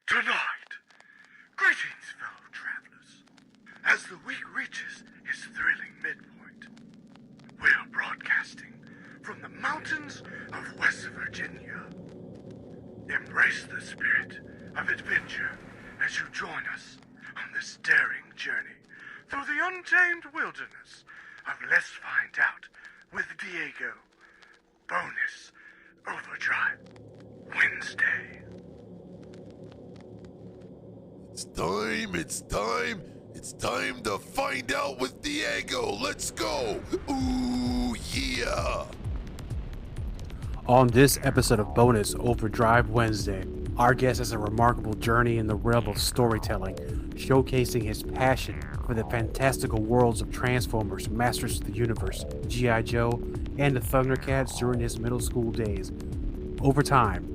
Tonight, greetings, fellow travelers. As the week reaches its thrilling midpoint, we're broadcasting from the mountains of West Virginia. Embrace the spirit of adventure as you join us on this daring journey through the untamed wilderness of Let's Find Out with Diego. Bonus Overdrive Wednesday. It's time to find out with Diego. Let's go. Ooh, yeah. On this episode of Bonus Overdrive Wednesday, our guest has a remarkable journey in the realm of storytelling, showcasing his passion for the fantastical worlds of Transformers, Masters of the Universe, G.I. Joe, and the Thundercats during his middle school days. Over time,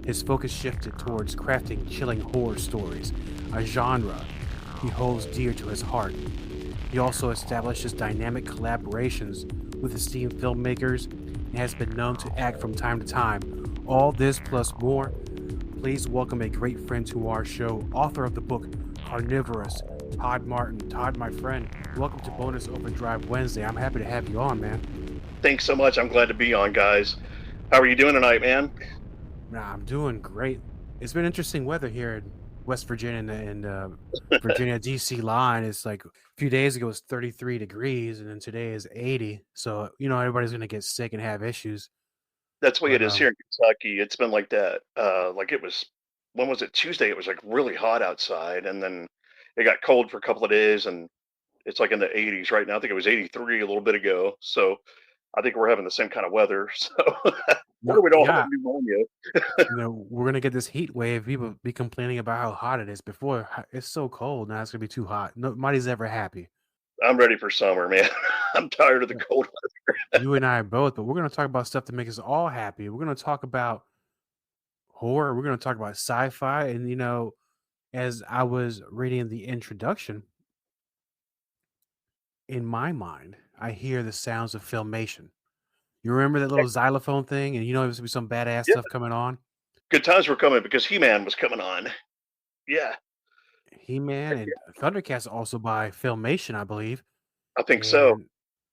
his focus shifted towards crafting chilling horror stories, a genre he holds dear to his heart. He also established his dynamic collaborations with esteemed filmmakers and has been known to act from time to time. All this plus more. Please welcome a great friend to our show, author of the book Carnivorous, Todd Martin. Todd, my friend, welcome to Bonus Overdrive Wednesday. I'm happy to have you on, man. Thanks so much. I'm glad to be on, guys. How are you doing tonight, man? I'm doing great. It's been interesting weather here in West Virginia and Virginia DC line. It's like a few days ago it was 33 degrees and then today is 80. So, everybody's going to get sick and have issues. That's the way it is here in Kentucky. It's been like that. Like it was, when was it? Tuesday, it was like really hot outside, and then it got cold for a couple of days, and it's like in the 80s right now. I think it was 83 a little bit ago. So I think we're having the same kind of weather. So we don't have pneumonia. We're going to get this heat wave. People be complaining about how hot it is before. It's so cold. Now it's going to be too hot. Nobody's ever happy. I'm ready for summer, man. I'm tired of the cold weather. You and I are both, but we're going to talk about stuff to make us all happy. We're going to talk about horror. We're going to talk about sci-fi. And, as I was reading the introduction, in my mind, I hear the sounds of Filmation. You remember that little xylophone thing? And there was to be some badass stuff coming on? Good times were coming because He-Man was coming on. Yeah. He-Man and Thundercats also by Filmation, I believe. I think so.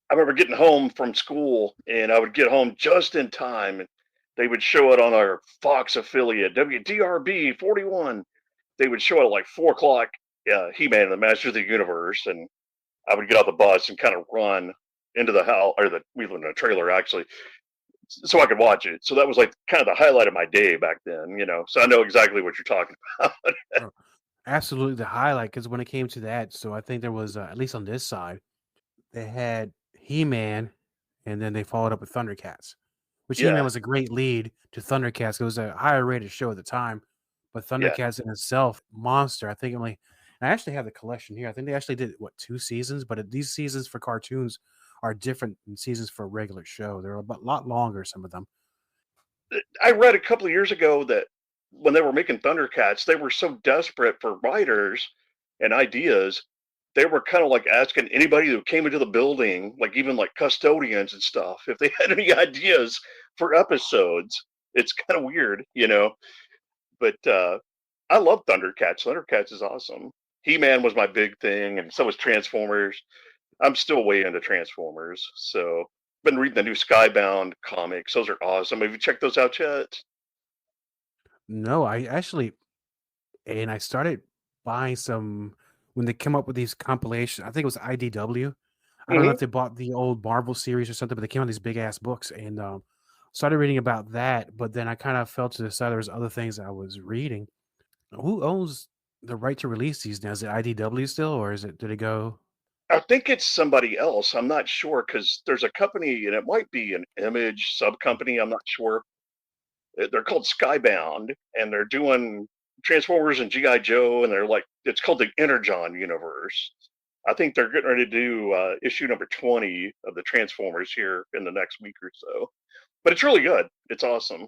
I remember getting home from school, and I would get home just in time, and they would show it on our Fox affiliate, WDRB 41. They would show it at like 4 o'clock, He-Man and the Masters of the Universe, and I would get off the bus and kind of run into the house, or we lived in a trailer actually, so I could watch it. So that was like kind of the highlight of my day back then, so I know exactly what you're talking about. Absolutely the highlight, because when it came to that, so I think there was, at least on this side, they had He-Man, and then they followed up with Thundercats, which He-Man was a great lead to Thundercats. It was a higher rated show at the time, but Thundercats in itself, monster. I think I actually have the collection here. I think they actually did 2 seasons, but these seasons for cartoons are different than seasons for a regular show. They're a lot longer, some of them. I read a couple of years ago that when they were making Thundercats, they were so desperate for writers and ideas. They were kind of like asking anybody who came into the building, like even like custodians and stuff, if they had any ideas for episodes. It's kind of weird, but I love Thundercats. Thundercats is awesome. He-Man was my big thing, and so was Transformers. I'm still way into Transformers. So I've been reading the new Skybound comics. Those are awesome. Have you checked those out yet? No, I started buying some when they came up with these compilations. I think it was IDW. I don't know if they bought the old Marvel series or something, but they came out these big ass books, and started reading about that. But then I kind of fell to the side. There was other things I was reading. Who owns the right to release these now? Is it IDW still, or did it go? I think it's somebody else. I'm not sure, because there's a company, and it might be an Image sub company. I'm not sure. They're called Skybound, and they're doing Transformers and G.I. Joe, and it's called the Energon universe. I think they're getting ready to do issue number 20 of the Transformers here in the next week or so. But it's really good. It's awesome.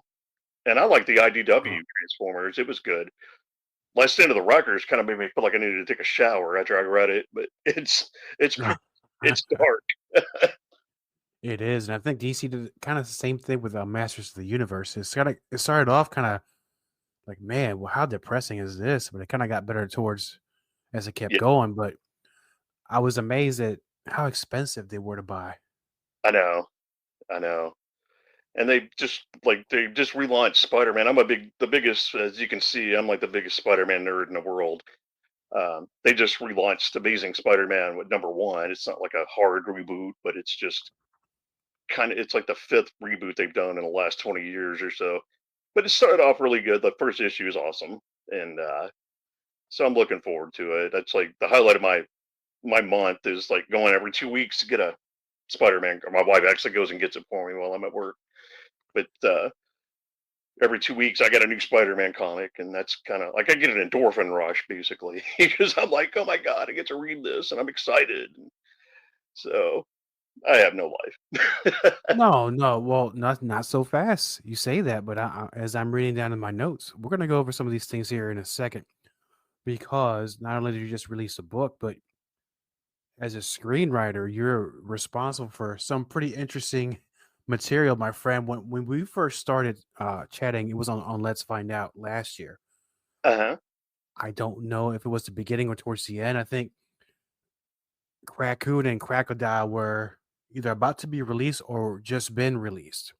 And I like the IDW Transformers. It was good. Last Stand of the Rockers kind of made me feel like I needed to take a shower after I read it, but it's dark. It is, and I think DC did kind of the same thing with Masters of the Universe. It started off kind of like, man, well, how depressing is this? But it kind of got better towards as it kept Yeah, going. But I was amazed at how expensive they were to buy. I know, I know. And they just relaunched Spider-Man. The biggest, as you can see, I'm like the biggest Spider-Man nerd in the world. They just relaunched Amazing Spider-Man with number one. It's not like a hard reboot, but it's just it's like the fifth reboot they've done in the last 20 years or so. But it started off really good. The first issue is awesome, and so I'm looking forward to it. That's like the highlight of my month is like going every 2 weeks to get a Spider-Man. My wife actually goes and gets it for me while I'm at work. But every 2 weeks I get a new Spider-Man comic, and that's kind of like I get an endorphin rush basically because I'm like, oh my god, I get to read this, and I'm excited. So I have no life. No, no, well, not so fast. You say that, but as I'm reading down in my notes, we're gonna go over some of these things here in a second because not only did you just release a book, but as a screenwriter, you're responsible for some pretty interesting material, my friend. When we first started chatting, it was on Let's Find Out last year. Uh-huh. I don't know if it was the beginning or towards the end. I think Raccoon and Crocodile were either about to be released or just been released.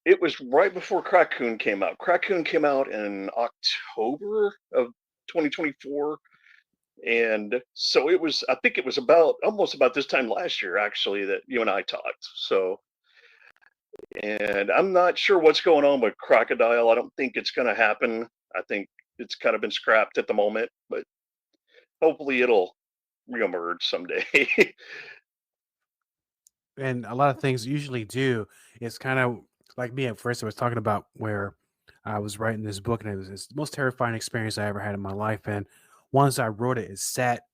It was right before Crackoon came out. Crackoon came out in October of 2024, and so it was. I think it was about almost about this time last year, actually, that you and I talked. So, and I'm not sure what's going on with Crocodile. I don't think it's going to happen. I think it's kind of been scrapped at the moment, but hopefully it'll reemerge someday. And a lot of things usually do. It's kind of like me at first. I was talking about where I was writing this book, and it's the most terrifying experience I ever had in my life. And once I wrote it, it sat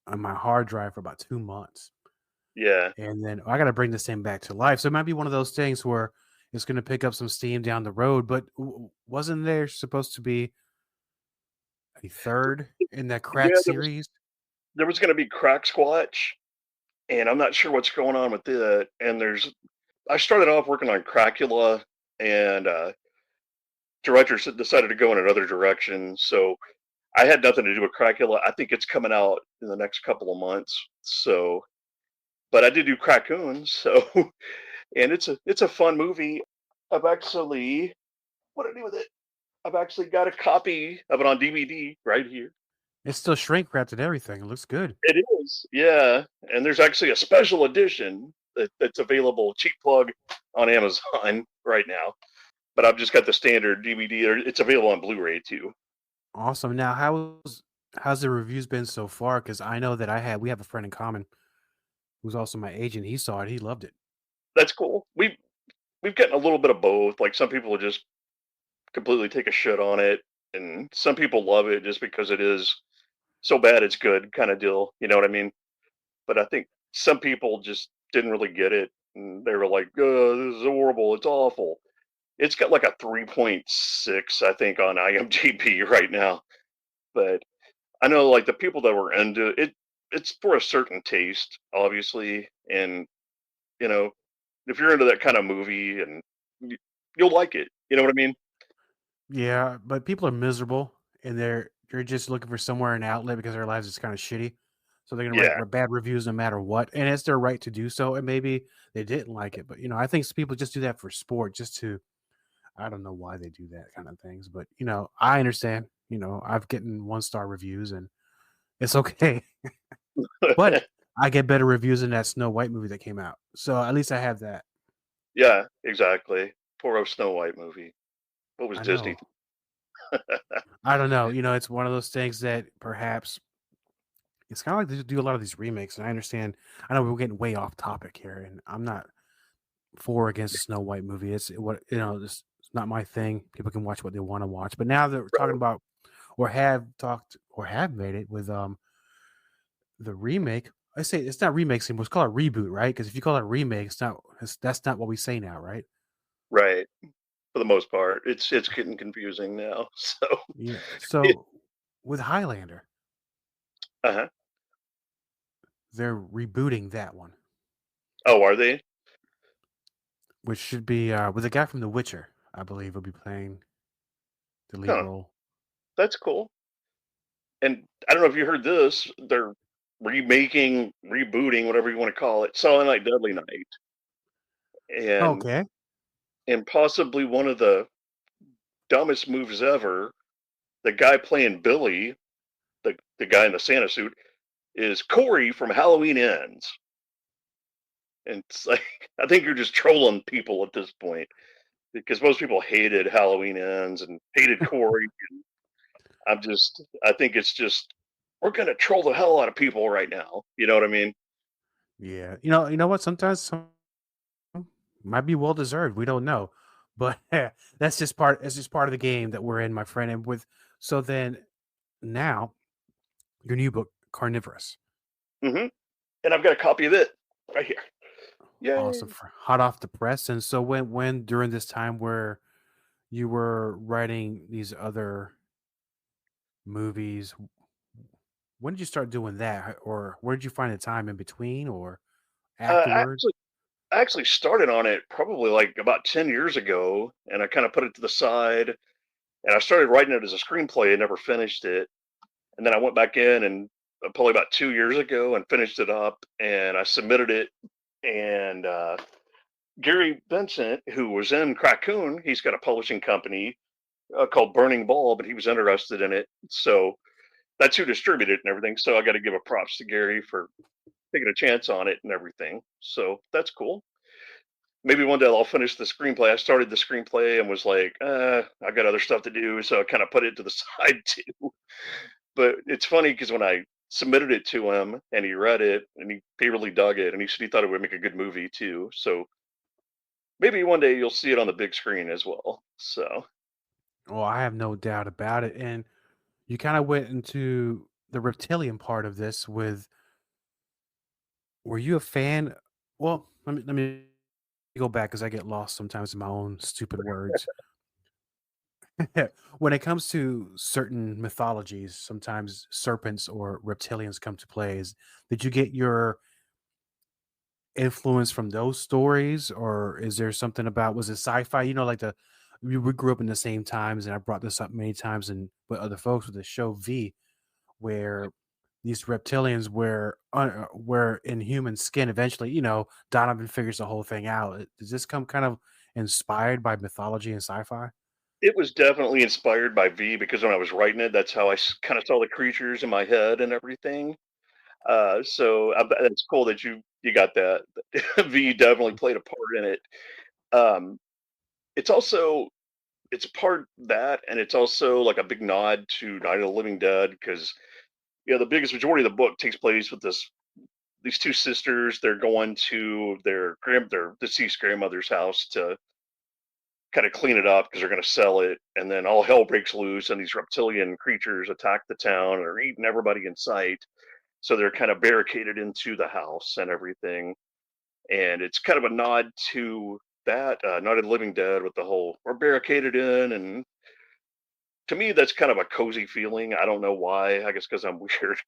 on my hard drive for about 2 months. Yeah, And then I got to bring this thing back to life. So it might be one of those things where it's going to pick up some steam down the road. But wasn't there supposed to be a third in that crack yeah. series? There was going to be Crack Squatch, and I'm not sure what's going on with it. And I started off working on Cracula, and directors decided to go in another direction. So I had nothing to do with Cracula. I think it's coming out in the next couple of months. So, but I did do Crackoons. So, and it's a fun movie. I've actually what did I do with it? I've actually got a copy of it on DVD right here. It's still shrink wrapped and everything. It looks good. It is, yeah. And there's actually a special edition that's available, cheap plug, on Amazon right now. But I've just got the standard DVD. It's available on Blu-ray too. Awesome. Now, how's the reviews been so far? Because I know that we have a friend in common who's also my agent. He saw it. He loved it. That's cool. We've gotten a little bit of both. Like some people just completely take a shit on it, and some people love it just because it is so bad it's good kind of deal. You know what I mean? But I think some people just didn't really get it, and they were like, "This is horrible. It's awful." It's got like a 3.6, I think, on IMDb right now. But I know like the people that were into it, it's for a certain taste, obviously, and you know, if you're into that kind of movie, and you'll like it. You know what I mean? Yeah, but people are miserable and they're just looking for somewhere an outlet because their lives is kind of shitty. So they're gonna write Yeah. bad reviews no matter what, and it's their right to do so. And maybe they didn't like it, but I think people just do that for sport, just to I don't know why they do that kind of things, but I understand. I've gotten 1-star reviews and it's okay. But I get better reviews than that Snow White movie that came out. So at least I have that. Yeah, exactly. Poor old Snow White movie. What was I Disney? know. I don't know. It's one of those things that perhaps it's kind of like they do a lot of these remakes, and I understand. I know we're getting way off topic here, and I'm not for or against the Snow White movie. It's not my thing. People can watch what they want to watch. But now that we're talking Right. about or have talked or have made it with the remake, I say it's not remakes anymore. It's called a reboot, right? Because if you call it a remake, that's not what we say now, right? Right. For the most part, it's getting confusing now. So, Yeah. it, So with Highlander, uh-huh. they're rebooting that one, Oh, are they? which should be with the guy from The Witcher, I believe, will be playing. the lead Huh, role. that's cool. And I don't know if you heard this, they're remaking, rebooting, whatever you want to call it, Silent Night, Deadly Night, and Okay. possibly one of the dumbest moves ever. The guy playing Billy, the guy in the Santa suit, is Corey from Halloween Ends. And it's like I think you're just trolling people at this point because most people hated Halloween Ends and hated Corey. I think it's just we're gonna troll the hell out of people right now. You know what I mean? Yeah. You know what? Sometimes some might be well deserved. We don't know, but that's just part. It's just part of the game that we're in, my friend. And with so then now your new book, Carnivorous, hmm And I've got a copy of it right here. awesome, Yay! hot off the press. And so when during this time where you were writing these other movies, when did you start doing that, or where did you find the time in between, or afterward? Actually, I actually started on it probably like about 10 years ago, and I kind of put it to the side. And I started writing it as a screenplay and never finished it. And then I went back in and probably about 2 years ago and finished it up, and I submitted it. And Gary Vincent, who was in Crackoon, he's got a publishing company called Burning Bulb, and he was interested in it. So that's who distributed it and everything. So I got to give a props to Gary for taking a chance on it and everything. So that's cool. Maybe one day I'll finish the screenplay. I started the screenplay and was like, I got other stuff to do. So I kind of put it to the side too. But it's funny because when I submitted it to him and he read it and he really dug it and he said he thought it would make a good movie too. So maybe one day you'll see it on the big screen as well. So Oh, I have no doubt about it. And you kind of went into the reptilian part of this with, were you a fan? Well, let me go back because I get lost sometimes in my own stupid words. When it comes to certain mythologies, sometimes serpents or reptilians come to play. Did you get your influence from those stories, or is there something about, was it sci-fi? You know, like we grew up in the same times, and I brought this up many times and with other folks with the show V, where these reptilians were in human skin. Eventually, Donovan figures the whole thing out. Does this come kind of inspired by mythology and sci-fi? it was definitely inspired by V because when I was writing it, that's how I kind of saw the creatures in my head and everything. So it's cool that you got that. V definitely played a part in it. Um, it's also it's part that, and it's also like a big nod to Night of the Living Dead because the biggest majority of the book takes place with these two sisters. They're going to their deceased grandmother's house to kind of clean it up because they're going to sell it, and then all hell breaks loose, and these reptilian creatures attack the town and are eating everybody in sight. So they're kind of barricaded into the house and everything, and it's kind of a nod to that Night of the Living Dead with the whole we're barricaded in, and to me that's kind of a cozy feeling. I don't know why. I guess because I'm weird.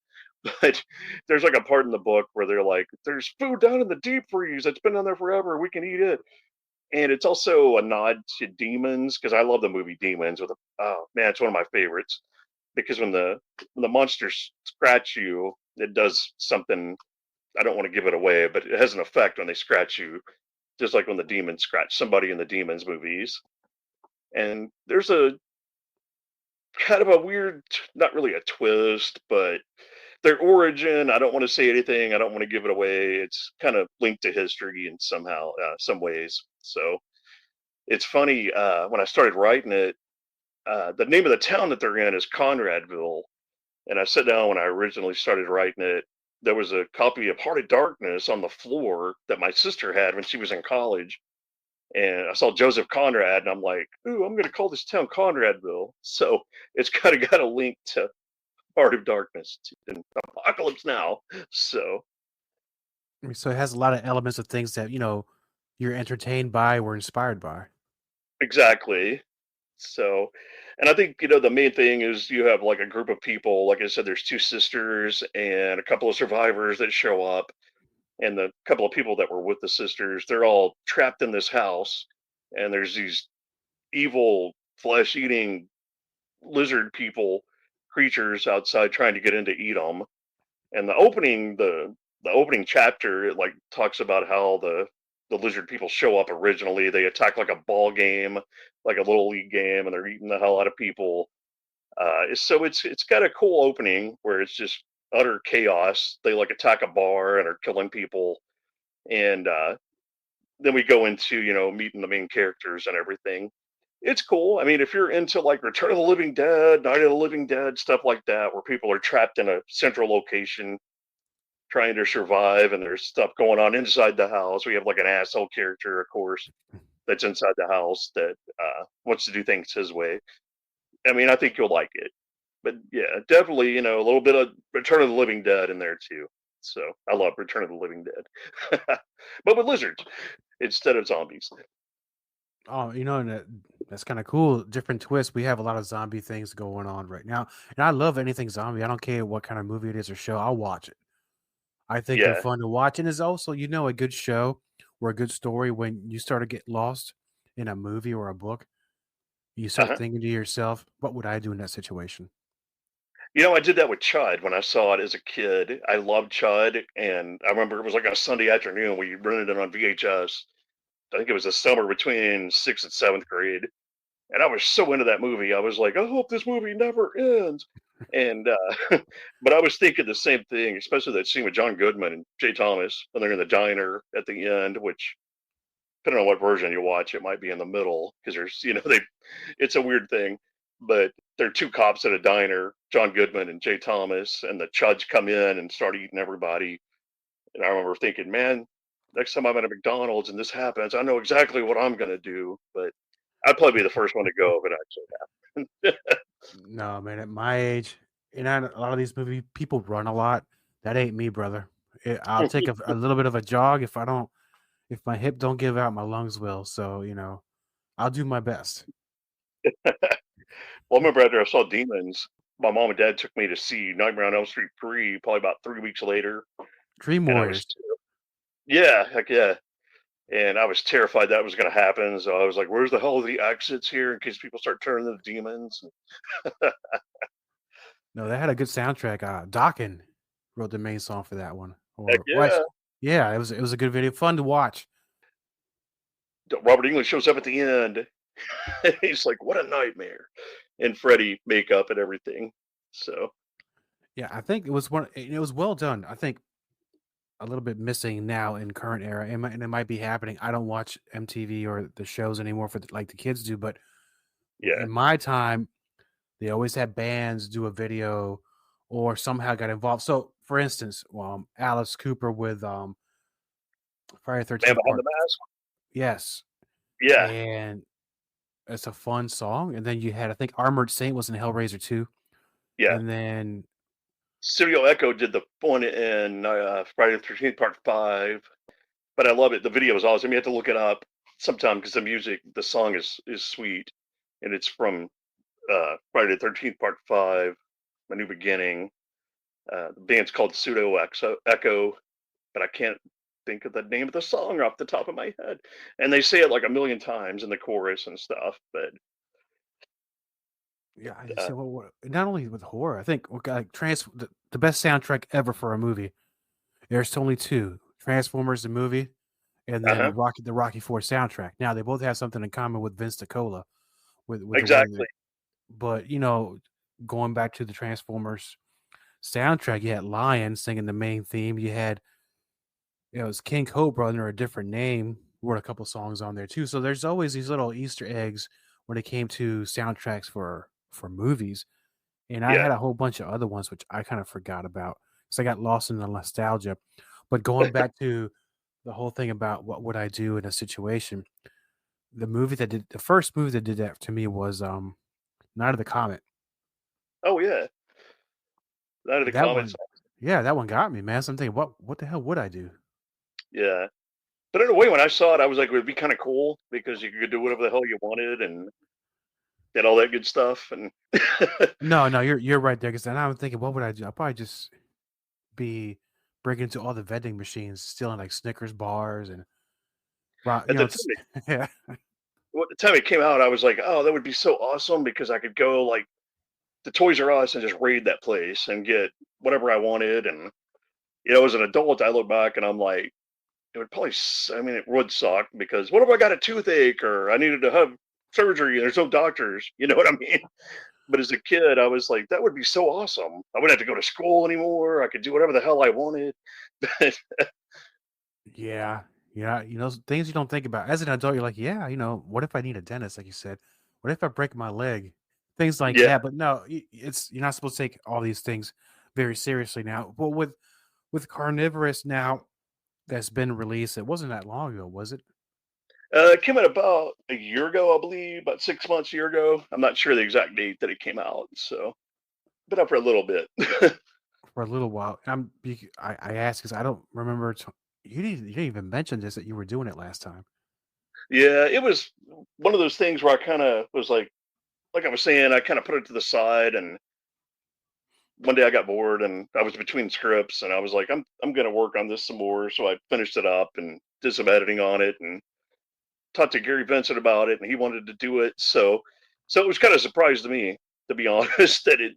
But there's like a part in the book where they're like, "There's food down in the deep freeze. It's been down there forever. We can eat it." And it's also a nod to Demons because I love the movie Demons. Oh man, it's one of my favorites because when the monsters scratch you, it does something. I don't want to give it away, but it has an effect when they scratch you, just like when the demons scratch somebody in the Demons movies. And there's a kind of a weird, not really a twist, but their origin. I don't want to say anything. I don't want to give it away. It's kind of linked to history in some ways. So it's funny when I started writing it. The name of the town that they're in is Conradville, and I sat down when I originally started writing it. There was a copy of Heart of Darkness on the floor that my sister had when she was in college, and I saw Joseph Conrad, and I'm like, "Ooh, I'm going to call this town Conradville." So it's kind of got a link to Heart of Darkness and Apocalypse Now. So I mean, so it has a lot of elements of things that you're entertained by or inspired by. exactly. So, and I think the main thing is you have like a group of people. Like I said, there's two sisters and a couple of survivors that show up, and the couple of people that were with the sisters, they're all trapped in this house, and there's these evil flesh-eating lizard people creatures outside trying to get in to eat them. And the opening chapter, it like talks about how the lizard people show up originally. They attack like a ball game, like a little league game, and they're eating the hell out of people. So it's got a cool opening where it's just utter chaos. They like attack a bar and are killing people, and then we go into meeting the main characters and everything. It's cool. I mean, if you're into like Return of the Living Dead, Night of the Living Dead, stuff like that, where people are trapped in a central location trying to survive, and there's stuff going on inside the house. We have like an asshole character, of course, that's inside the house that wants to do things his way. I mean, I think you'll like it. But yeah, definitely, a little bit of Return of the Living Dead in there too. So I love Return of the Living Dead, but with lizards instead of zombies. Oh, and that's kind of cool. Different twist. We have a lot of zombie things going on right now, and I love anything zombie. I don't care what kind of movie it is or show. I'll watch it. I think they're Yeah. fun to watch, and it's also, a good show or a good story when you start to get lost in a movie or a book. You start Uh-huh. thinking to yourself, "What would I do in that situation?" I did that with Chud when I saw it as a kid. I loved Chud, and I remember it was like on a Sunday afternoon. We rented it on VHS. I think it was the summer between sixth and seventh grade, and I was so into that movie. I was like, I hope this movie never ends. And but I was thinking the same thing, especially that scene with John Goodman and Jay Thomas when they're in the diner at the end, which depending on what version you watch, it might be in the middle because there's it's a weird thing, but there are two cops at a diner, John Goodman and Jay Thomas, and the Chuds come in and start eating everybody. And I remember thinking, man, next time I'm at a McDonald's and this happens, I know exactly what I'm gonna do. But I'd probably be the first one to go if it actually happened. No, man, at my age, a lot of these movie people run a lot. That ain't me, brother. I'll take a little bit of a jog if my hip don't give out, my lungs will. So, I'll do my best. Well, I remember after I saw Demons, my mom and dad took me to see Nightmare on Elm Street 3 probably about 3 weeks later, Dream and I was Warriors. yeah, heck yeah. And I was terrified that was going to happen. So I was like, "Where's the hell are the exits here in case people start turning into demons?" No, they had a good soundtrack. Dokken wrote the main song for that one. Heck Or what? yeah! Yeah, it was a good video, fun to watch. Robert English shows up at the end. He's like, "What a nightmare!" And Freddy makeup and everything. So Yeah, I think it was well done. I think a little bit missing now in current era, and it might be happening. I don't watch MTV or the shows anymore like the kids do, but yeah, in my time, they always had bands do a video or somehow got involved. So, for instance, Alice Cooper with Friday the Man 13th Behind the Part, Mask. yes, Yeah, and it's a fun song. And then you had, I think, Armored Saint was in Hellraiser 2, yeah. and then Studio Echo did the one in Friday the 13th Part 5, but I love it. The video is awesome. You have to look it up sometime because the song is sweet, and it's from Friday the 13th Part 5, A New Beginning. The band's called Echo, but I can't think of the name of the song off the top of my head. And they say it like a million times in the chorus and stuff. But yeah, I uh, said, not only with horror, I think like the best soundtrack ever for a movie. There's only two: Transformers the movie, and then uh-huh, the Rocky Four soundtrack. Now they both have something in common with Vince DiCola, with the way exactly. that. But going back to the Transformers soundtrack, you had Lion singing the main theme. You had it was King Cobra under a different name. Wrote a couple songs on there too. So there's always these little Easter eggs when it came to soundtracks for movies. And I Yeah. had a whole bunch of other ones which I kind of forgot about because I got lost in the nostalgia. But going back to the whole thing about what would I do in a situation, the first movie that did that to me was Night of the Comet. Oh yeah. Night of the That Comets. one, yeah, that one got me, man. So I'm thinking, what the hell would I do? Yeah. But in a way, when I saw it, I was like, it would be kind of cool because you could do whatever the hell you wanted and get all that good stuff. And No, no, you're right there. Because then I'm thinking, what would I do? I'll probably just be breaking into all the vending machines, stealing like Snickers bars and at the it's time, yeah. the time it came out, I was like, oh, that would be so awesome because I could go like to Toys R Us and just raid that place and get whatever I wanted. And as an adult, I look back and I'm like, it would probably, I mean, it would suck because what if I got a toothache or I needed to have surgery and there's no doctors? You know what I mean? But as a kid, I was like, that would be so awesome. I wouldn't have to go to school anymore. I could do whatever the hell I wanted. Yeah, yeah, things you don't think about. As an adult, you're like, yeah, what if I need a dentist, like you said? What if I break my leg? Things like Yeah. that. But no, you're not supposed to take all these things very seriously now. Well, with Carnivorous now that's been released, it wasn't that long ago, was it? It came out about a year ago, I believe, about 6 months, a year ago. I'm not sure the exact date that it came out. So, been up for a little bit. For a little while. I asked because I don't remember. You didn't even mention this that you were doing it last time. Yeah, it was one of those things where I kind of was like I was saying, I kind of put it to the side, and one day I got bored, and I was between scripts, and I was like, I'm gonna work on this some more. So I finished it up and did some editing on it, and talked to Gary Vincent about it, and he wanted to do it. So it was kind of a surprise to me, to be honest, that it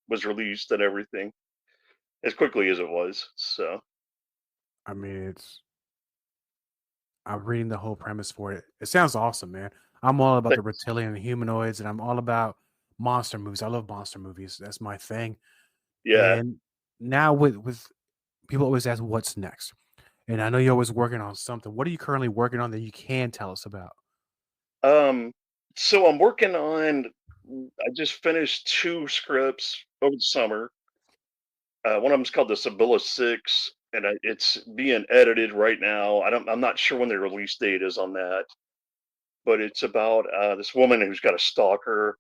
was released and everything as quickly as it was. So I mean, I'm reading the whole premise for it. It sounds awesome, man. I'm all about the thanks. reptilian and humanoids, and I'm all about monster movies. I love monster movies. That's my thing. Yeah. And now with people always ask what's next. And I know you're always working on something. What are you currently working on that you can tell us about? Um. So I'm working on. I just finished two scripts over the summer. One of them's called the Sibylla Six, and it's being edited right now. I'm not sure when the release date is on that, but it's about this woman who's got a stalker,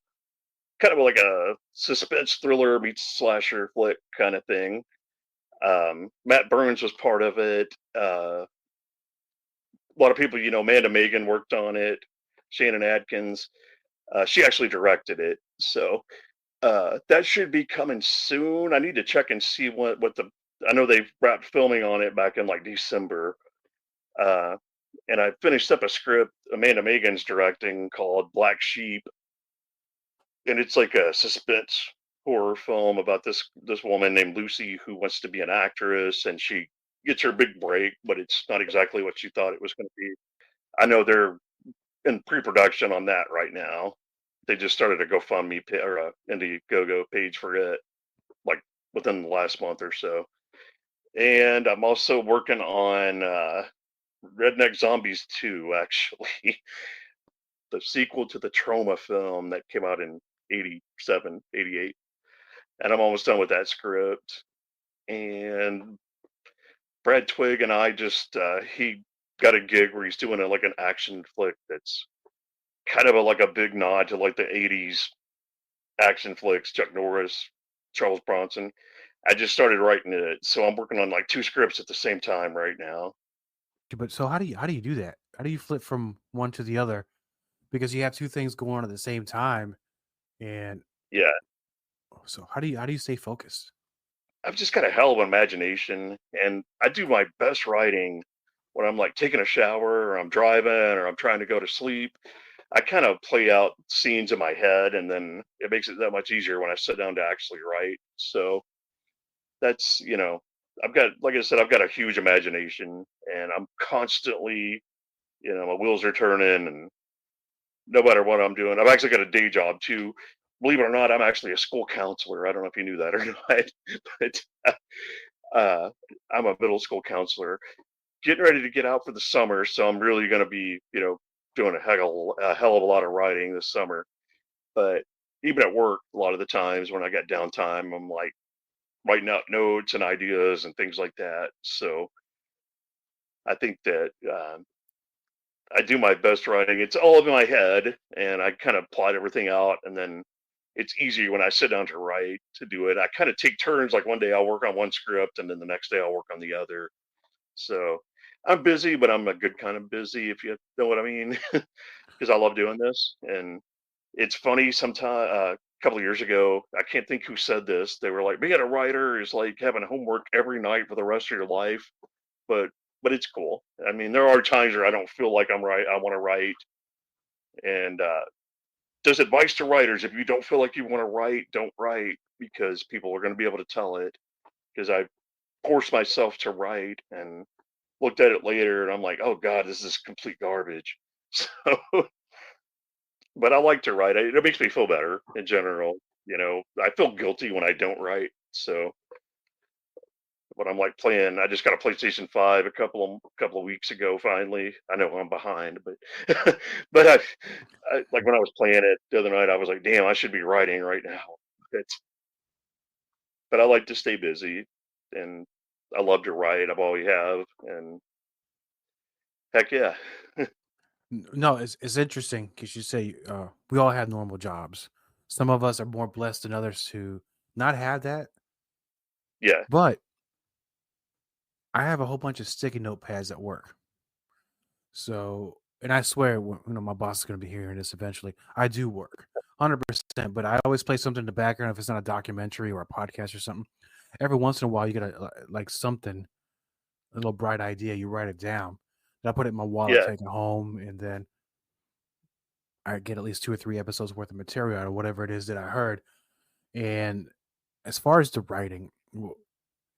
kind of like a suspense thriller meets slasher flick kind of thing. Matt Burns was part of it. A lot of people, Amanda Megan worked on it. Shannon Adkins. She actually directed it, so that should be coming soon. I need to check and see what the. I know they wrapped filming on it back in like December, uh, and I finished up a script Amanda Megan's directing called Black Sheep, and it's like a suspense horror film about this woman named Lucy who wants to be an actress, and she gets her big break, but it's not exactly what she thought it was going to be. I know they're in pre-production on that right now. They just started a GoFundMe or a Indiegogo page for it, like within the last month or so. And I'm also working on Redneck Zombies 2, actually, the sequel to the Trauma film that came out in 87, 88. And I'm almost done with that script. And Brad Twigg and I just, he got a gig where he's doing like an action flick that's kind of like a big nod to like the 80s action flicks, Chuck Norris, Charles Bronson. I just started writing it, so I'm working on like two scripts at the same time right now. But so how do you do that? How do you flip from one to the other? Because you have two things going on at the same time. And Yeah, so how do you stay focused? I've just got a hell of an imagination, and I do my best writing when I'm like taking a shower or I'm driving or I'm trying to go to sleep. I kind of play out scenes in my head, and then it makes it that much easier when I sit down to actually write. So that's, I've got, like I said, I've got a huge imagination, and I'm constantly, my wheels are turning, and no matter what I'm doing, I've actually got a day job too. Believe it or not, I'm actually a school counselor. I don't know if you knew that or not, but uh, I'm a middle school counselor, getting ready to get out for the summer. So I'm really going to be, doing a hell of a lot of writing this summer. But even at work, a lot of the times when I got downtime, I'm like writing out notes and ideas and things like that. So I think that I do my best writing. It's all in my head, and I kind of plot everything out, and then it's easy when I sit down to write to do it. I kind of take turns. Like one day I'll work on one script, and then the next day I'll work on the other. So I'm busy, but I'm a good kind of busy, if you know what I mean, because I love doing this. And it's funny. Sometime a couple of years ago, I can't think who said this. They were like, "Being a writer is like having homework every night for the rest of your life," but it's cool. I mean, there are times where I don't feel like I'm right. I want to write, and just advice to writers: if you don't feel like you want to write, don't write, because people are going to be able to tell it. Because I forced myself to write and looked at it later, and I'm like, oh God, this is complete garbage. So, but I like to write. It makes me feel better in general. I feel guilty when I don't write. So, but I'm like playing. I just got a PlayStation 5 a couple of weeks ago. Finally, I know I'm behind, but but I like when I was playing it the other night, I was like, damn, I should be writing right now. It's but I like to stay busy, and I love to write. I've always have, and heck yeah, No, it's interesting because you say we all have normal jobs. Some of us are more blessed than others to not have that. yeah, But I have a whole bunch of sticky notepads at work. So, and I swear, my boss is going to be hearing this eventually. I do work 100%, but I always play something in the background if it's not a documentary or a podcast or something. Every once in a while, you get like something, a little bright idea. You write it down. Then I put it in my wallet, yeah. take it home, and then I get at least 2 or 3 episodes worth of material out of whatever it is that I heard. And as far as the writing,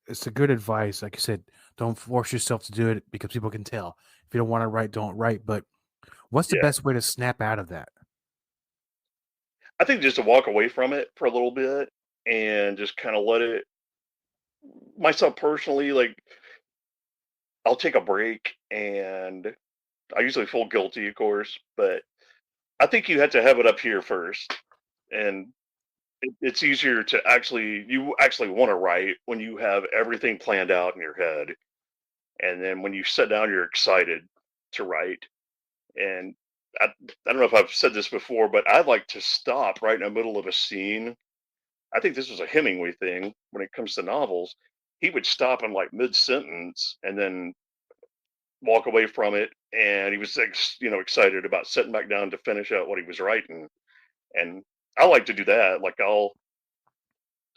it's a good advice. Like you said, don't force yourself to do it because people can tell. If you don't want to write, don't write. But what's the Yeah. best way to snap out of that? I think just to walk away from it for a little bit and just kind of let it. Myself personally, like I'll take a break, and I usually feel guilty, of course, but I think you have to have it up here first, and it's easier to you actually want to write when you have everything planned out in your head, and then when you sit down, you're excited to write. And I don't know if I've said this before, but I like to stop right in the middle of a scene. I think this was a Hemingway thing when it comes to novels. He would stop in like mid sentence and then walk away from it, and he was excited about sitting back down to finish out what he was writing. And I like to do that. Like I'll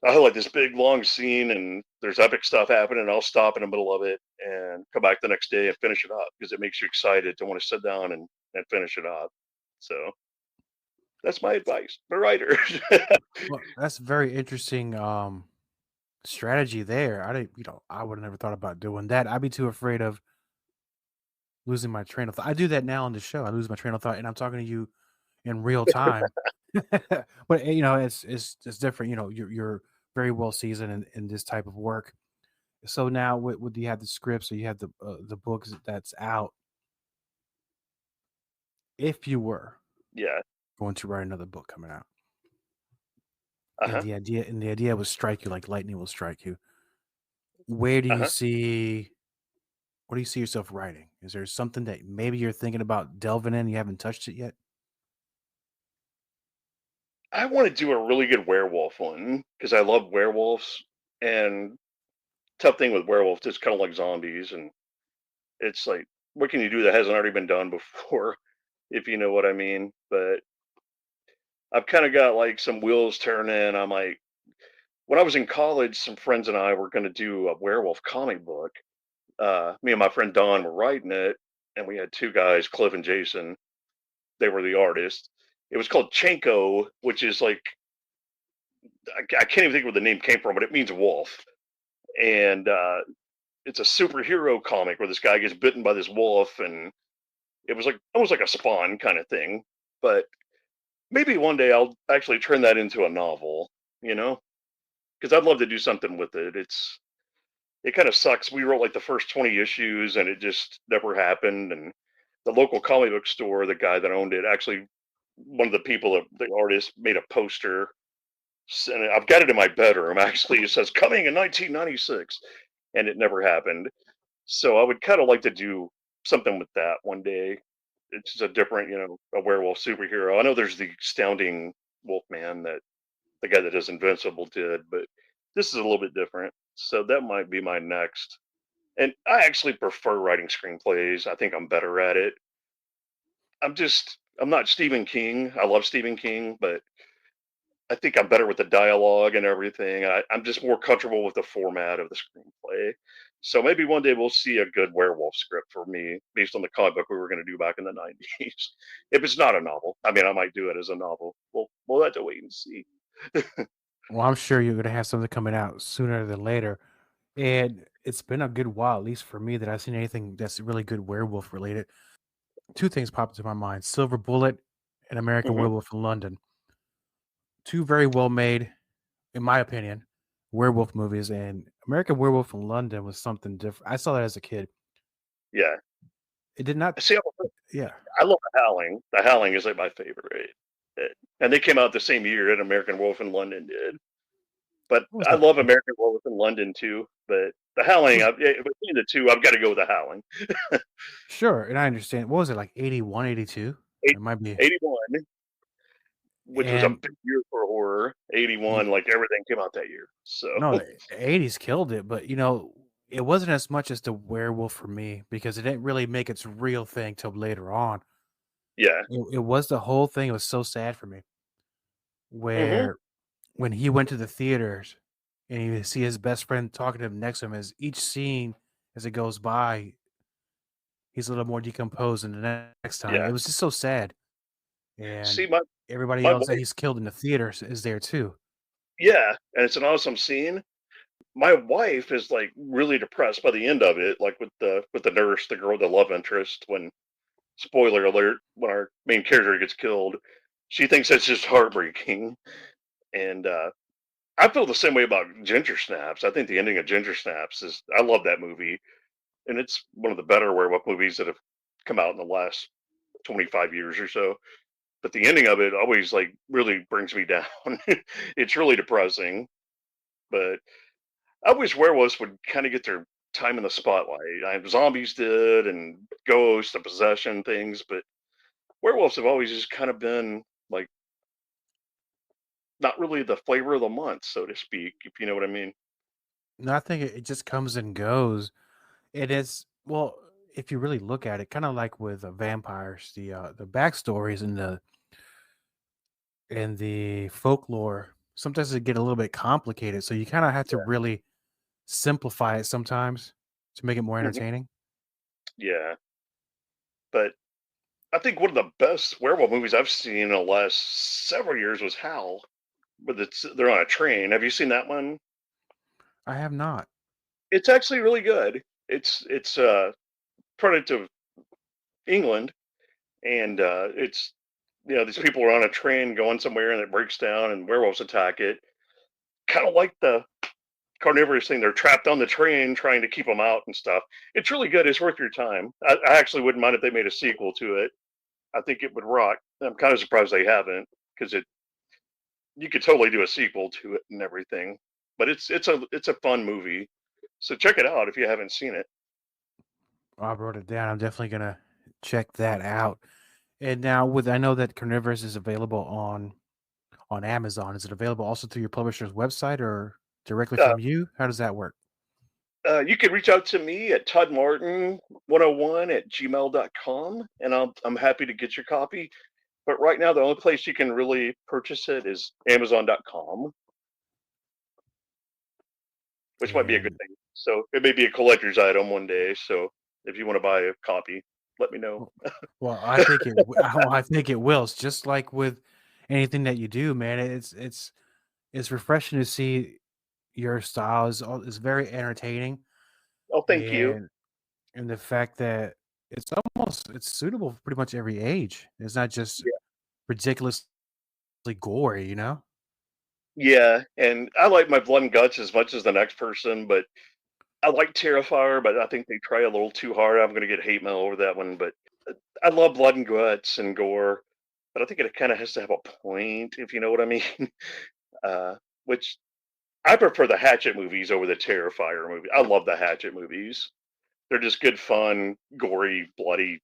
have like this big long scene, and there's epic stuff happening, and I'll stop in the middle of it and come back the next day and finish it up because it makes you excited to want to sit down and finish it up. So that's my advice for writers. Well, that's very interesting strategy there. I would have never thought about doing that. I'd be too afraid of losing my train of thought. I do that now on the show. I lose my train of thought, and I'm talking to you in real time. But it's different. You're very well seasoned in this type of work. So now, with you have the scripts, or you have the books that's out. If you were Yeah. going to write another book coming out, Uh and huh. the idea would strike you like lightning will strike you, where do Uh you huh. see what do you see yourself writing? Is there something that maybe you're thinking about delving in, you haven't touched it yet? I want to do a really good werewolf one because I love werewolves. And tough thing with werewolves, it's kind of like zombies, and it's like, what can you do that hasn't already been done before, if you know what I mean? But I've kind of got like some wheels turning. I'm like, when I was in college, some friends and I were going to do a werewolf comic book. Me and my friend Don were writing it, and we had two guys, Cliff and Jason. They were the artists. It was called Chenko, which is like, I can't even think where the name came from, but it means wolf. And it's a superhero comic where this guy gets bitten by this wolf, and it was like almost like a Spawn kind of thing. But maybe one day I'll actually turn that into a novel, you know, because I'd love to do something with it. It kind of sucks. We wrote like the first 20 issues, and it just never happened. And the local comic book store, the guy that owned it, actually one of the people, the artist, made a poster, and I've got it in my bedroom. Actually, it says coming in 1996, and it never happened. So I would kind of like to do something with that one day. It's just a different, a werewolf superhero. I know there's the astounding Wolfman that the guy that does Invincible did, but this is a little bit different. So that might be my next. And I actually prefer writing screenplays. I think I'm better at it. I'm not Stephen King. I love Stephen King, but I think I'm better with the dialogue and everything. I'm just more comfortable with the format of the screenplay. So maybe one day we'll see a good werewolf script for me based on the comic book we were going to do back in the 90s. If it's not a novel, I mean, I might do it as a novel. We'll have to wait and see. Well, I'm sure you're gonna have something coming out sooner than later. And it's been a good while, at least for me, that I've seen anything that's really good werewolf related. Two things popped into my mind: Silver Bullet and American Hmm. Werewolf in London. Two very well made, in my opinion, werewolf movies. And American Werewolf in London was something different. I saw that as a kid. Yeah. It did not. See, Yeah. I love The Howling. The Howling is like my favorite. And they came out the same year that American Wolf in London did. But What was I that? love American Wolf in London too. But The Howling, between the two, I've got to go with The Howling. Sure, and I understand. What was it, like 81, 82? It might be. 81, which was a And big year for horror. 81, like everything came out that year. So no, the 80s killed it, but it wasn't as much as the werewolf for me because it didn't really make its real thing till later on. yeah. It was the whole thing. It was so sad for me. Hmm. Where when he went to the theaters and he would see his best friend talking to him next to him, as each scene as it goes by, he's a little more decomposed than the next time. Yeah. It was just so sad. See, And my everybody my else that wife, he's killed in the theaters is there too. yeah, and it's an awesome scene. My wife is like really depressed by the end of it, like with the nurse, the girl, the love interest. When spoiler alert, when our main character gets killed, she thinks that's just heartbreaking. And I feel the same way about Ginger Snaps. I think the ending of Ginger Snaps is I love that movie, and it's one of the better werewolf movies that have come out in the last 25 years or so. But the ending of it always like really brings me down. It's really depressing, but I wish werewolves would kind of get their time in the spotlight. Zombies did, and ghosts and possession things, but werewolves have always just kind of been like not really the flavor of the month, so to speak, if you know what I mean. No, I think it just comes and goes. It is, well, if you really look at it, kind of like with vampires, the backstories and the folklore sometimes it get a little bit complicated. So you kind of have to really simplify it sometimes to make it more Mhm. entertaining. Yeah, but I think one of the best werewolf movies I've seen in the last several years was Howl, but they're on a train. Have you seen that one? I have not. It's actually really good. It's product of England, and it's these people are on a train going somewhere and it breaks down and werewolves attack it. Kind of like the Carnivorous thing. They're trapped on the train trying to keep them out and stuff. It's really good. It's worth your time. I actually wouldn't mind if they made a sequel to it. I think it would rock. I'm kind of surprised they haven't because it you could totally do a sequel to it and everything. But it's a fun movie. So check it out if you haven't seen it. I wrote it down. I'm definitely gonna check that out. And now, with I know that Carnivorous is available on Amazon. Is it available also through your publisher's website or directly Uh, from you? How does that work? you can reach out to me at Todd Martin 101 at gmail.com, and I'm happy to get your copy. But right now, the only place you can really purchase it is Amazon.com, which might be a good And thing. So it may be a collector's item one day. So if you want to buy a copy, let me know. well, well, I think I think it will. It's just like with anything that you do, man. It's refreshing to see your style is very entertaining, Oh, thank you. and the fact that it's suitable for pretty much every age. It's not just ridiculously gory, you know? Yeah, and I like my blood and guts as much as the next person, but I like Terrifier, but I think they try a little too hard. I'm gonna get hate mail over that one, but I love blood and guts and gore, but I think it kind of has to have a point, if you know what I mean. Which I prefer the Hatchet movies over the Terrifier movie. I love the Hatchet movies. They're just good fun, gory, bloody,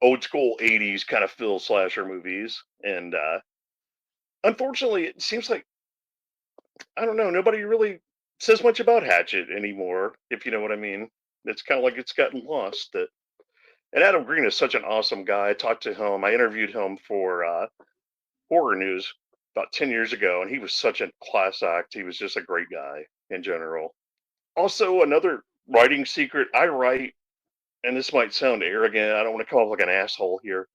old school '80s kind of feel slasher movies. And unfortunately, it seems like I don't know. Nobody really says much about Hatchet anymore, if you know what I mean. It's kind of like it's gotten lost. And Adam Green is such an awesome guy. I talked to him. I interviewed him for Horror News about 10 years ago, and he was such a class act. He was just a great guy in general. Also, another writing secret, I write, and this might sound arrogant. I don't want to come off like an asshole here.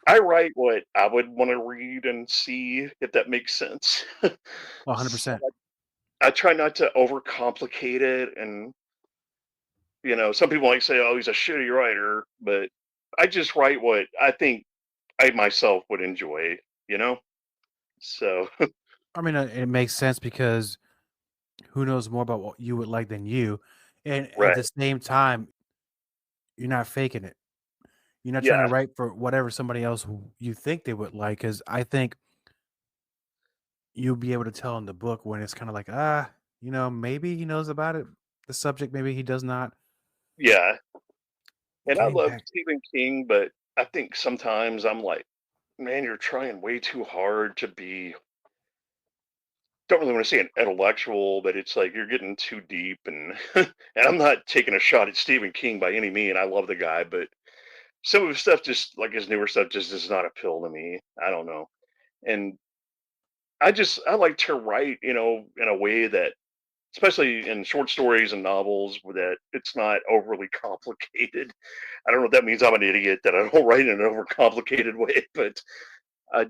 I write what I would want to read and see, if that makes sense. 100%. I try not to overcomplicate it, and some people might say, "Oh, he's a shitty writer," but I just write what I think I myself would enjoy. You know, so I mean, it makes sense because who knows more about what you would like than you, and at right, the same time, you're not faking it. You're not trying to yeah, write for whatever somebody else who you think they would like. Because I think you'll be able to tell in the book when it's kind of like, maybe he knows about it, the subject, maybe he does not. yeah. And I Getting love back, Stephen King, but I think sometimes I'm like, man, you're trying way too hard to be. Don't really want to say an intellectual, but it's like you're getting too deep, and and I'm not taking a shot at Stephen King by any mean. I love the guy, but some of his stuff, just like his newer stuff, just does not appeal to me. I don't know, and I like to write, in a way that, especially in short stories and novels, that it's not overly complicated. I don't know if that means I'm an idiot that I don't write in an overcomplicated way, but I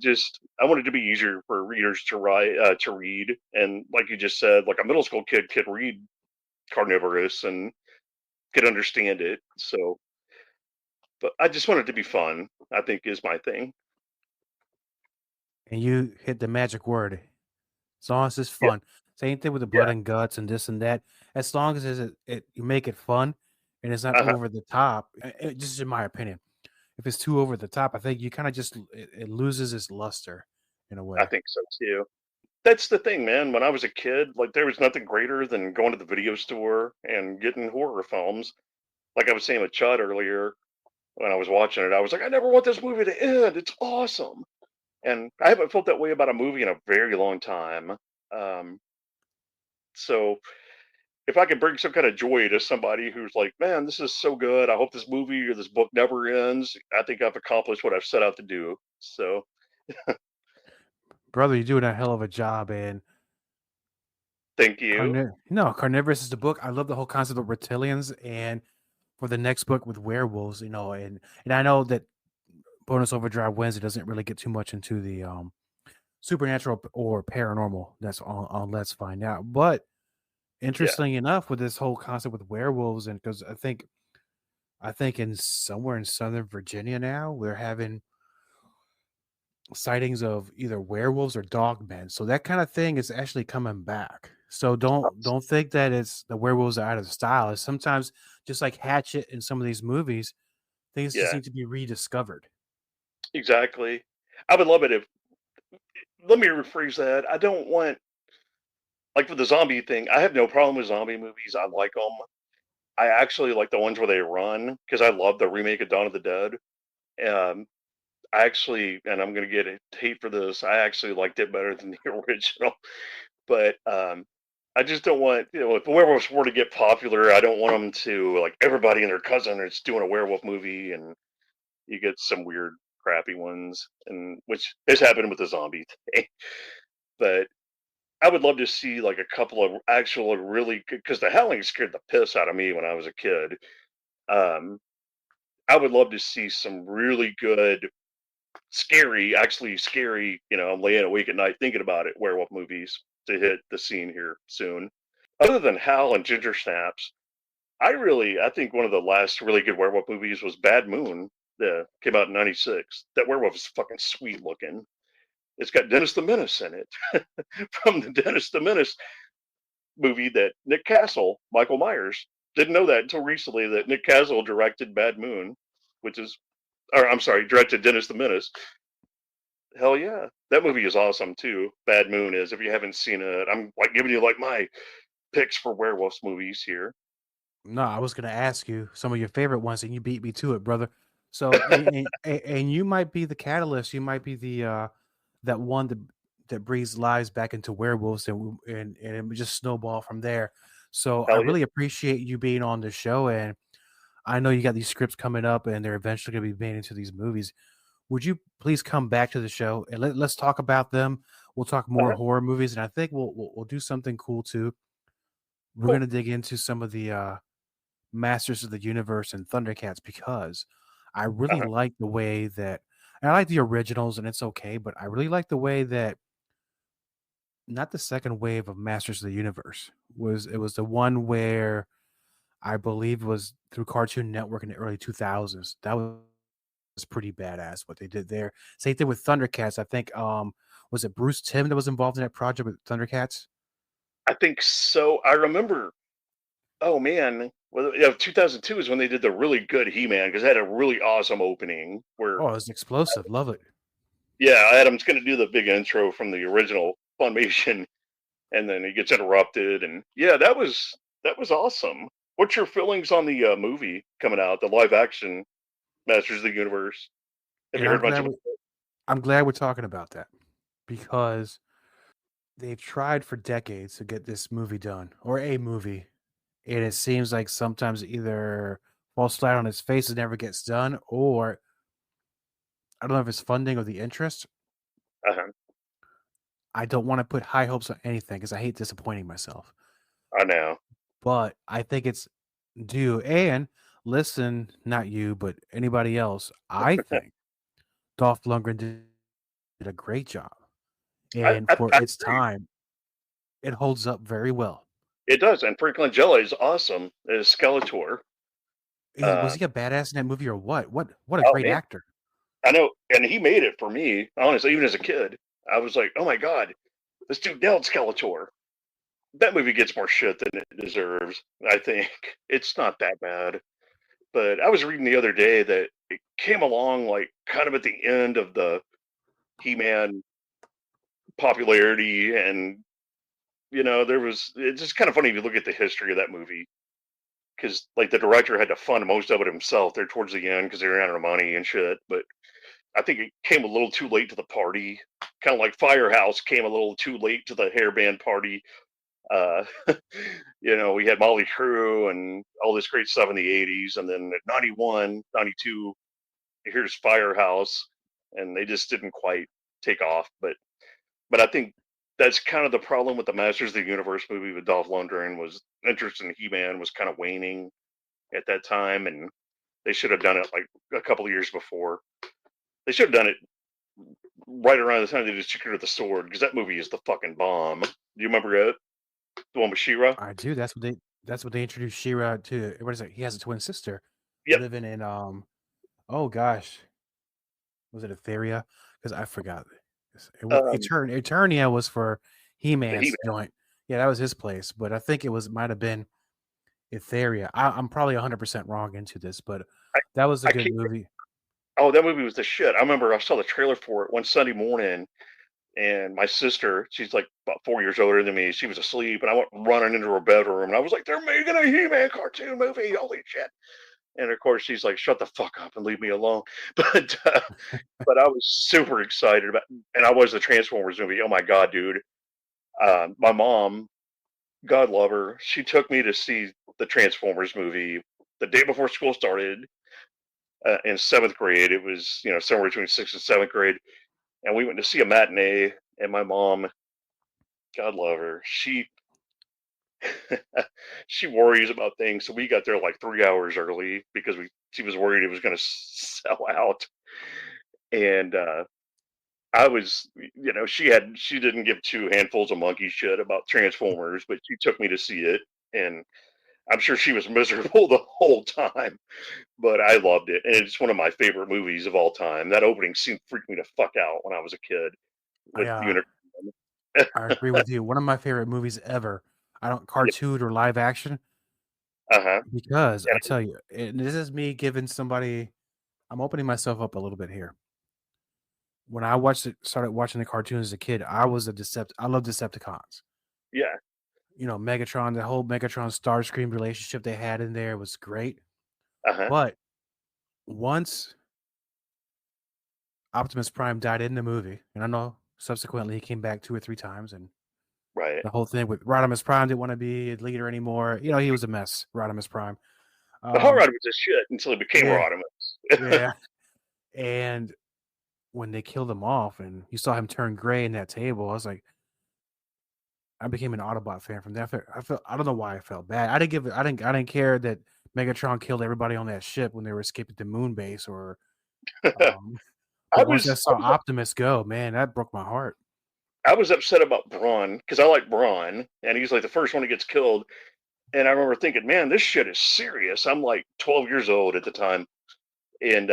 want it to be easier for readers to read, and like you just said, like a middle school kid could read Carnivorous and could understand it. So, but I just want it to be fun, I think, is my thing. and you hit the magic word. As long as it's Yeah, fun. Same thing with the blood yeah, and guts and this and that. As long as you make it fun and it's not uh-huh. over the top, just in my opinion. If it's too over the top, I think you kind of just it loses its luster in a I way. think so too. That's the thing, man. When I was a kid, like there was nothing greater than going to the video store and getting horror films. Like I was saying with Chud earlier, when I was watching it, I was like, I never want this movie to end. It's awesome. And I haven't felt that way about a movie in a very long time. Um, so if I can bring some kind of joy to somebody who's like, man, this is so good. I hope this movie or this book never ends. I think I've accomplished what I've set out to do. So Brother, you're doing a hell of a job. And thank you. Carnivorous is the book. I love the whole concept of reptilians. And for the next book with werewolves, and I know that Bonus Overdrive Wednesday doesn't really get too much into the supernatural or paranormal. That's on Let's Find Out. But Yeah. interesting enough, with this whole concept with werewolves, and because I think in somewhere in Southern Virginia now, we're having sightings of either werewolves or dogmen. So that kind of thing is actually coming back. So don't think that it's the werewolves are out of style. It's sometimes just like Hatchet in some of these movies, things just Yeah. need to be rediscovered. Exactly. I would love it if, let me rephrase that. I don't want, like with the zombie thing, I have no problem with zombie movies. I like them. I actually like the ones where they run because I love the remake of Dawn of the Dead. Um, I actually, and I'm going to get hate for this, I actually liked it better than the original. But I just don't want, if werewolves were to get popular, I don't want them to, like, everybody and their cousin is doing a werewolf movie, and you get some weird, crappy ones, and which has happened with the zombie thing. But I would love to see like a couple of actual really good, because the Howling scared the piss out of me when I was a kid. Um, I would love to see some really good, scary, actually scary. I'm laying awake at night thinking about it. Werewolf movies to hit the scene here soon. Other than Hal and Ginger Snaps, I think one of the last really good werewolf movies was Bad Moon. That came out in '96. That werewolf is fucking sweet looking. It's got Dennis the Menace in it from the Dennis the Menace movie that Nick Castle, Michael Myers, didn't know that until recently that Nick Castle directed Bad Moon, which is, or I'm sorry, directed Dennis the Menace. Hell yeah, that movie is awesome too. Bad Moon is. If you haven't seen it, I'm like giving you like my picks for werewolves movies here. No, I was gonna ask you some of your favorite ones, and you beat me to it, brother. So, and you might be the catalyst. You might be the that one that breathes lives back into werewolves, and it would just snowball from there. So, I Hell yeah. really appreciate you being on the show, and I know you got these scripts coming up, and they're eventually gonna be made into these movies. Would you please come back to the show and let's talk about them? We'll talk more Uh-huh. horror movies, and I think we'll do something cool too. We're Cool. gonna dig into some of the Masters of the Universe and Thundercats because I really Uh-huh. like the way that, and I like the originals and it's okay, but I really like the way that not the second wave of Masters of the Universe was the one where I believe it was through Cartoon Network in the early 2000s. That was pretty badass what they did there. Same thing with Thundercats. I think was it Bruce Timm that was involved in that project with Thundercats? I think so. I remember. Oh man, well, yeah, 2002 is when they did the really good He-Man because it had a really awesome opening where, Oh, it was explosive. Love it. yeah, Adam's going to do the big intro from the original Funimation, and then he gets interrupted, and yeah, that was awesome. What's your feelings on the movie coming out, the live action Masters of the Universe? Have And you heard much about it? I'm glad we're talking about that because they've tried for decades to get this movie done or a movie, and it seems like sometimes it either falls flat on its face and never gets done, or I don't know if it's funding or the interest. Uh-huh. I don't want to put high hopes on anything because I hate disappointing myself. I know. But I think it's due. And listen, not you, but anybody else. I think Dolph Lundgren did a great job, I, and I, for I its agree. time, it holds up very well. It does, and Frank Langella is awesome as Skeletor. Was Uh, he a badass in that movie or what? What a oh great man, actor! I know, and he made it for me. Honestly, even as a kid, I was like, "Oh my god, this dude nailed Skeletor." That movie gets more shit than it deserves. I think it's not that bad, but I was reading the other day that it came along like kind of at the end of the He-Man popularity, and there was. It's just kind of funny if you look at the history of that movie because like the director had to fund most of it himself there towards the end because they ran out of money and shit. But I think it came a little too late to the party, kind of like Firehouse came a little too late to the hairband party. Uh, we had Molly Crew and all this great stuff in the 80s. And then at 91, 92, here's Firehouse. And they just didn't quite take off. But I think that's kind of the problem with the Masters of the Universe movie with Dolph Lundgren was interest in He-Man was kind of waning at that time. And they should have done it like a couple of years before. They should have done it right around the time they did Secret of the Sword because that movie is the fucking bomb. Do you remember it? The one with She-Ra? I do. That's what they introduced Shira to. What is it? He has a twin sister Yep. living in oh gosh, was it Etheria? Because I forgot. Um, Eternia was for the He He-Man's joint. Yeah, that was his place, but I think might have been Etheria. I'm probably 100% wrong into this, but I, that was a I good can't. movie. Oh, that movie was the shit. I remember I saw the trailer for it one Sunday morning, and my sister, she's like about 4 years older than me, she was asleep, and I went running into her bedroom, and I was like, "They're making a He-Man cartoon movie! Holy shit!" And of course, she's like, "Shut the fuck up and leave me alone." But I was super excited about, and I was the Transformers movie. Oh my god, dude! My mom, God love her, she took me to see the Transformers movie the day before school started in seventh grade. It was somewhere between sixth and seventh grade, and we went to see a matinee. And my mom, God love her, she worries about things, so we got there like 3 hours early because she was worried it was going to sell out. And I was, she didn't give two handfuls of monkey shit about Transformers, but she took me to see it, and I'm sure she was miserable the whole time, but I loved it, and it's one of my favorite movies of all time. That opening scene freaked me the fuck out when I was a kid I with uh, Unicorn. I agree with you. One of my favorite movies ever. I don't Yeah, cartoon or live action uh-huh. because I And tell you, and this is me giving somebody. I'm opening myself up a little bit here. When I started watching the cartoons as a kid, I was a I love Decepticons. yeah, Megatron, the whole Megatron Starscream relationship they had in there was great. uh-huh. But once Optimus Prime died in the movie, and I know subsequently he came back 2 or 3 times, and Right. the whole thing with Rodimus Prime didn't want to be a leader anymore. He was a mess, Rodimus Prime. The Hot Um, Rod was a shit until he became yeah, Rodimus. yeah. And when they killed him off, and you saw him turn gray in that table, I was like, I became an Autobot fan from that. I don't know why I felt bad. I didn't care that Megatron killed everybody on that ship when they were escaping the moon base, or um, I but once I was saw Optimus go, man, that broke my heart. I was upset about Brawn because I like Brawn, and he's like the first one who gets killed. And I remember thinking, man, this shit is serious. I'm like 12 years old at the time, and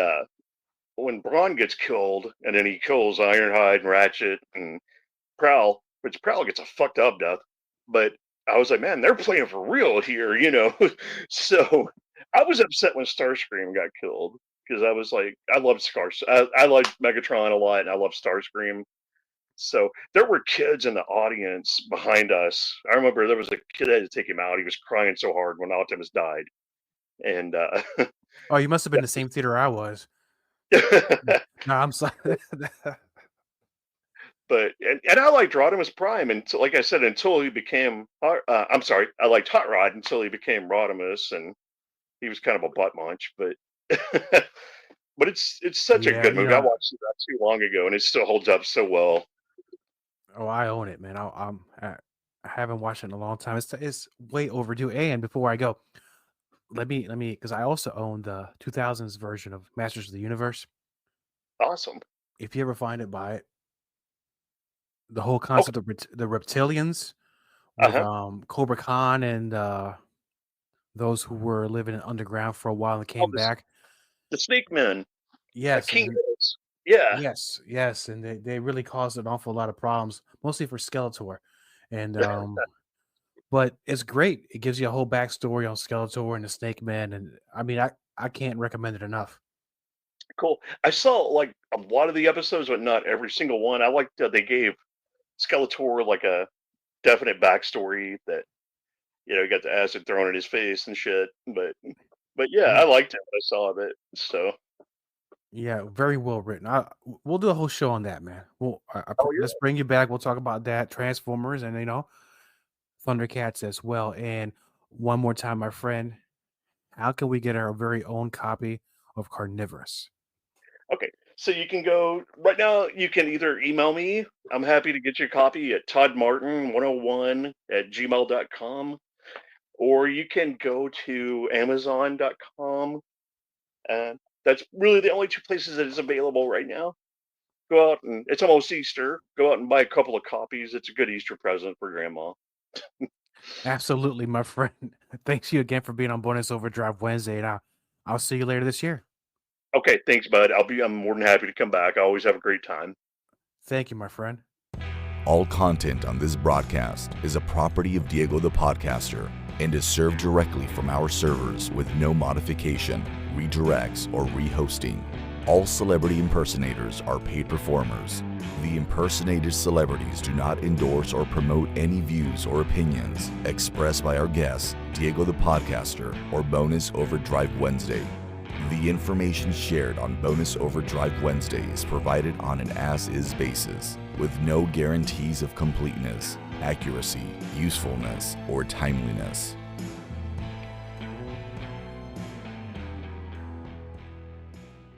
when Brawn gets killed, and then he kills Ironhide and Ratchet and Prowl, which Prowl gets a fucked up death, but I was like, man, they're playing for real here, you know. So I was upset when Starscream got killed because I was like, I loved I liked Megatron a lot, and I love Starscream. So there were kids in the audience behind us. I remember there was a kid that had to take him out. He was crying so hard when Optimus died, and Oh, you must have been the same theater I was. No, I'm sorry. But I liked Rodimus Prime, and like I said, until he became I'm sorry, I liked Hot Rod until he became Rodimus, and he was kind of a butt munch. But but it's such a Yeah, good movie. I watched it not too long ago, and it still holds up so well. Oh, I own it, man. I haven't watched it in a long time. It's way overdue. And before I go, let me, because I also own the 2000s version of Masters of the Universe. Awesome. If you ever find it, buy it. The whole concept of the reptilians with Cobra Khan and those who were living underground for a while and came back. The Snake Men. Yes. King yeah. Yes. And they really caused an awful lot of problems, mostly for Skeletor. And but it's great. It gives you a whole backstory on Skeletor and the Snake Men. And I mean, I can't recommend it enough. Cool. I saw like a lot of the episodes, but not every single one. I liked they gave Skeletor like a definite backstory that, you know, he got the acid thrown in his face and shit. But yeah, I liked it when I saw it. So yeah, very well written. We'll do a whole show on that, man. Let's bring you back. We'll talk about that, Transformers, and Thundercats as well. And one more time, my friend, how can we get our very own copy of Carnivorous? Okay, so you can go right now. You can either email me. I'm happy to get you a copy at toddmartin101@gmail.com, or you can go to amazon.com. And that's really the only two places that is available right now. Go out, and it's almost Easter. Go out and buy a couple of copies. It's a good Easter present for Grandma. Absolutely, my friend. Thanks you again for being on Bonus Overdrive Wednesday. And I'll see you later this year. Okay, thanks, bud. I'm more than happy to come back. I always have a great time. Thank you, my friend. All content on this broadcast is a property of Diego the Podcaster and is served directly from our servers with no modification, redirects, or rehosting. All celebrity impersonators are paid performers. The impersonated celebrities do not endorse or promote any views or opinions expressed by our guests, Diego the Podcaster, or Bonus Overdrive Wednesday. The information shared on Bonus Overdrive Wednesday is provided on an as-is basis, with no guarantees of completeness, accuracy, usefulness, or timeliness.